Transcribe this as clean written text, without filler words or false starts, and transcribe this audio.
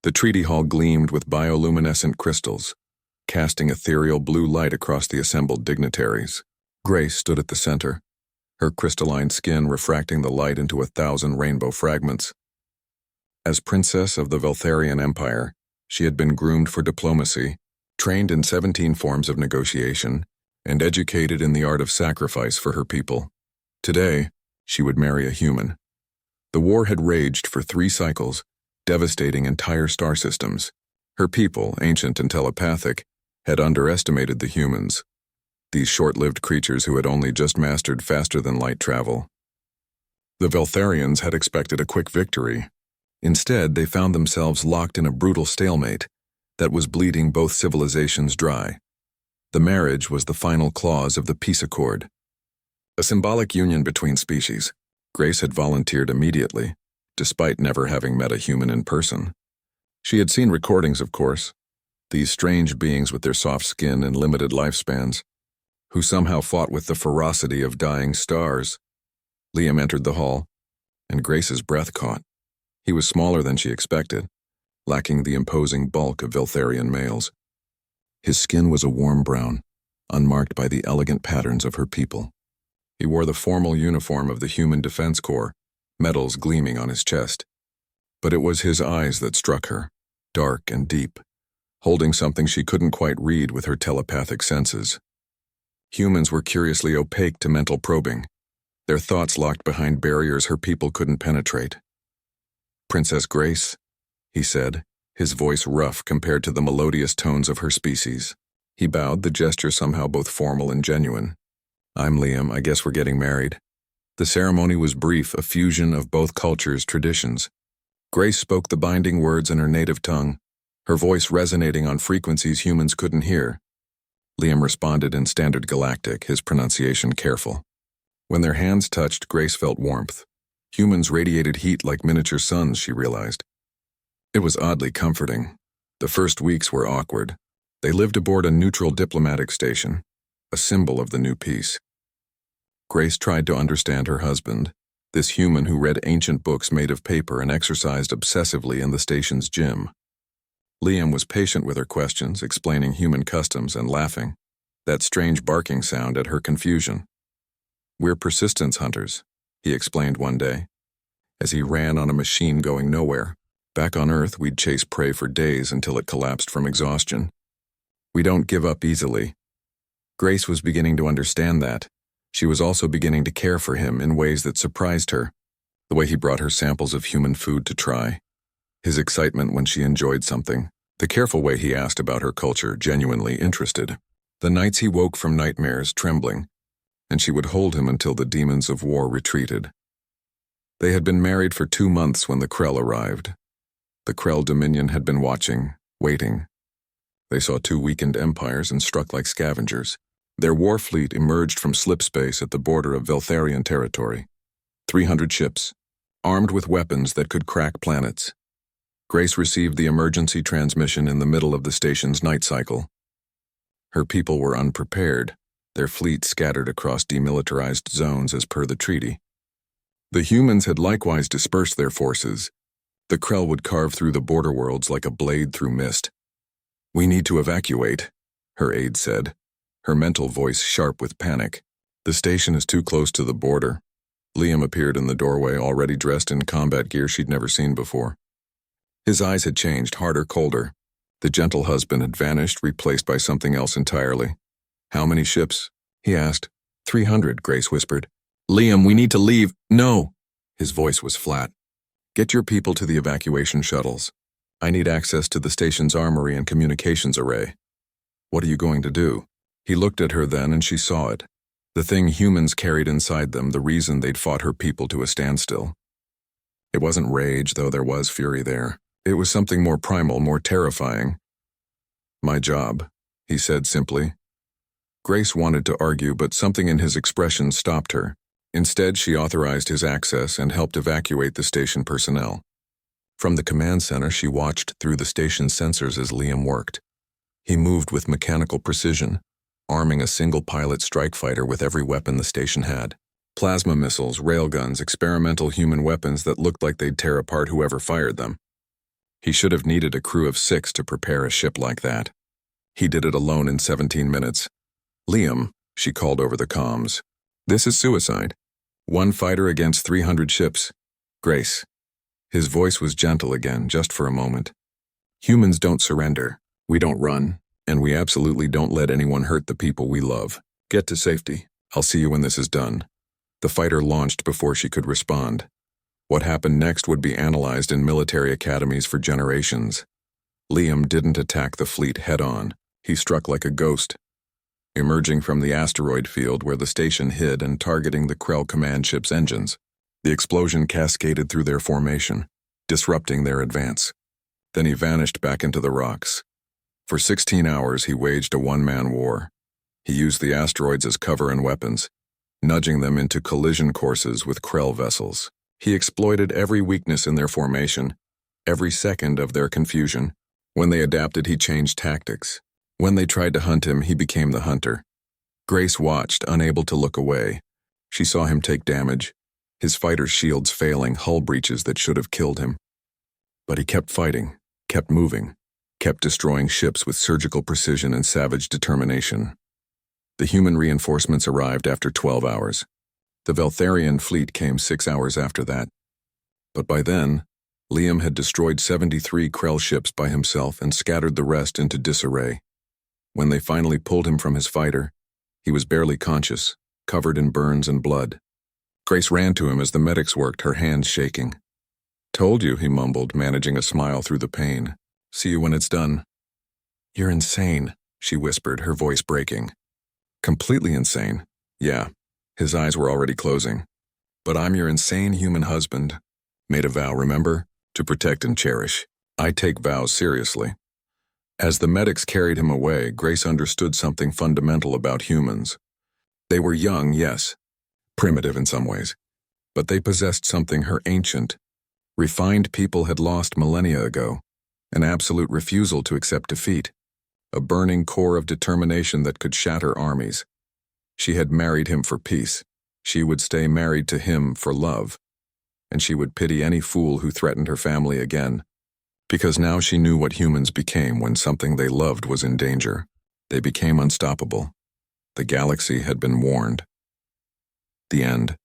The treaty hall gleamed with bioluminescent crystals, casting ethereal blue light across the assembled dignitaries. Grace stood at the center, her crystalline skin refracting the light into 1,000 rainbow fragments. As princess of the Veltharian Empire, she had been groomed for diplomacy, trained in 17 forms of negotiation, and educated in the art of sacrifice for her people. Today, she would marry a human. The war had raged for 3 cycles, devastating entire star systems. Her people, ancient and telepathic, had underestimated the humans, these short-lived creatures who had only just mastered faster-than-light travel. The Veltharians had expected a quick victory. Instead, they found themselves locked in a brutal stalemate that was bleeding both civilizations dry. The marriage was the final clause of the peace accord, a symbolic union between species. Grace had volunteered immediately, despite never having met a human in person. She had seen recordings, of course, these strange beings with their soft skin and limited lifespans, who somehow fought with the ferocity of dying stars. Liam entered the hall, and Grace's breath caught. He was smaller than she expected, lacking the imposing bulk of Veltharian males. His skin was a warm brown, unmarked by the elegant patterns of her people. He wore the formal uniform of the Human Defense Corps, medals gleaming on his chest. But it was his eyes that struck her, dark and deep, holding something she couldn't quite read with her telepathic senses. Humans were curiously opaque to mental probing, their thoughts locked behind barriers her people couldn't penetrate. "Princess Grace," he said, his voice rough compared to the melodious tones of her species. He bowed, the gesture somehow both formal and genuine. "I'm Liam, I guess we're getting married." The ceremony was brief, a fusion of both cultures' traditions. Grace spoke the binding words in her native tongue, her voice resonating on frequencies humans couldn't hear. Liam responded in Standard Galactic, his pronunciation careful. When their hands touched, Grace felt warmth. Humans radiated heat like miniature suns, she realized. It was oddly comforting. The first weeks were awkward. They lived aboard a neutral diplomatic station, a symbol of the new peace. Grace tried to understand her husband, this human who read ancient books made of paper and exercised obsessively in the station's gym. Liam was patient with her questions, explaining human customs and laughing, that strange barking sound at her confusion. "We're persistence hunters," he explained one day, as he ran on a machine going nowhere. "Back on Earth, we'd chase prey for days until it collapsed from exhaustion. We don't give up easily." Grace was beginning to understand that. She was also beginning to care for him in ways that surprised her, the way he brought her samples of human food to try, his excitement when she enjoyed something, the careful way he asked about her culture, genuinely interested. The nights he woke from nightmares, trembling, and she would hold him until the demons of war retreated. They had been married for 2 months when the Krell arrived. The Krell Dominion had been watching, waiting. They saw 2 weakened empires and struck like scavengers. Their war fleet emerged from slipspace at the border of Veltharian territory. 300 ships, armed with weapons that could crack planets. Grace received the emergency transmission in the middle of the station's night cycle. Her people were unprepared, their fleet scattered across demilitarized zones as per the treaty. The humans had likewise dispersed their forces. The Krell would carve through the border worlds like a blade through mist. "We need to evacuate," her aide said, her mental voice sharp with panic. "The station is too close to the border." Liam appeared in the doorway, already dressed in combat gear she'd never seen before. His eyes had changed, harder, colder. The gentle husband had vanished, replaced by something else entirely. "How many ships?" he asked. 300, Grace whispered. "Liam, we need to leave." "No." His voice was flat. "Get your people to the evacuation shuttles. I need access to the station's armory and communications array." "What are you going to do?" He looked at her then, and she saw it. The thing humans carried inside them, the reason they'd fought her people to a standstill. It wasn't rage, though there was fury there. It was something more primal, more terrifying. "My job," he said simply. Grace wanted to argue, but something in his expression stopped her. Instead, she authorized his access and helped evacuate the station personnel. From the command center, she watched through the station's sensors as Liam worked. He moved with mechanical precision, arming a single pilot strike fighter with every weapon the station had. Plasma missiles, railguns, experimental human weapons that looked like they'd tear apart whoever fired them. He should have needed a crew of 6 to prepare a ship like that. He did it alone in 17 minutes. Liam, she called over the comms. This is suicide. 1 fighter against 300 ships. Grace. His voice was gentle again, just for a moment. Humans don't surrender. We don't run. And we absolutely don't let anyone hurt the people we love. Get to safety. I'll see you when this is done. The fighter launched before she could respond. What happened next would be analyzed in military academies for generations. Liam didn't attack the fleet head-on. He struck like a ghost, emerging from the asteroid field where the station hid and targeting the Krell command ship's engines. The explosion cascaded through their formation, disrupting their advance. Then he vanished back into the rocks. For 16 hours, he waged a one-man war. He used the asteroids as cover and weapons, nudging them into collision courses with Krell vessels. He exploited every weakness in their formation, every second of their confusion. When they adapted, he changed tactics. When they tried to hunt him, he became the hunter. Grace watched, unable to look away. She saw him take damage, his fighter shields failing, hull breaches that should have killed him. But he kept fighting, kept moving, kept destroying ships with surgical precision and savage determination. The human reinforcements arrived after 12 hours. The Veltharian fleet came 6 hours after that. But by then, Liam had destroyed 73 Krell ships by himself and scattered the rest into disarray. When they finally pulled him from his fighter, he was barely conscious, covered in burns and blood. Grace ran to him as the medics worked, her hands shaking. Told you, he mumbled, managing a smile through the pain. See you when it's done. You're insane, she whispered, her voice breaking. Completely insane. Yeah, his eyes were already closing. But I'm your insane human husband. Made a vow, remember? To protect and cherish. I take vows seriously. As the medics carried him away, Grace understood something fundamental about humans. They were young, yes, primitive in some ways, but they possessed something her ancient, refined people had lost millennia ago, an absolute refusal to accept defeat, a burning core of determination that could shatter armies. She had married him for peace. She would stay married to him for love, and she would pity any fool who threatened her family again. Because now she knew what humans became when something they loved was in danger. They became unstoppable. The galaxy had been warned. The end.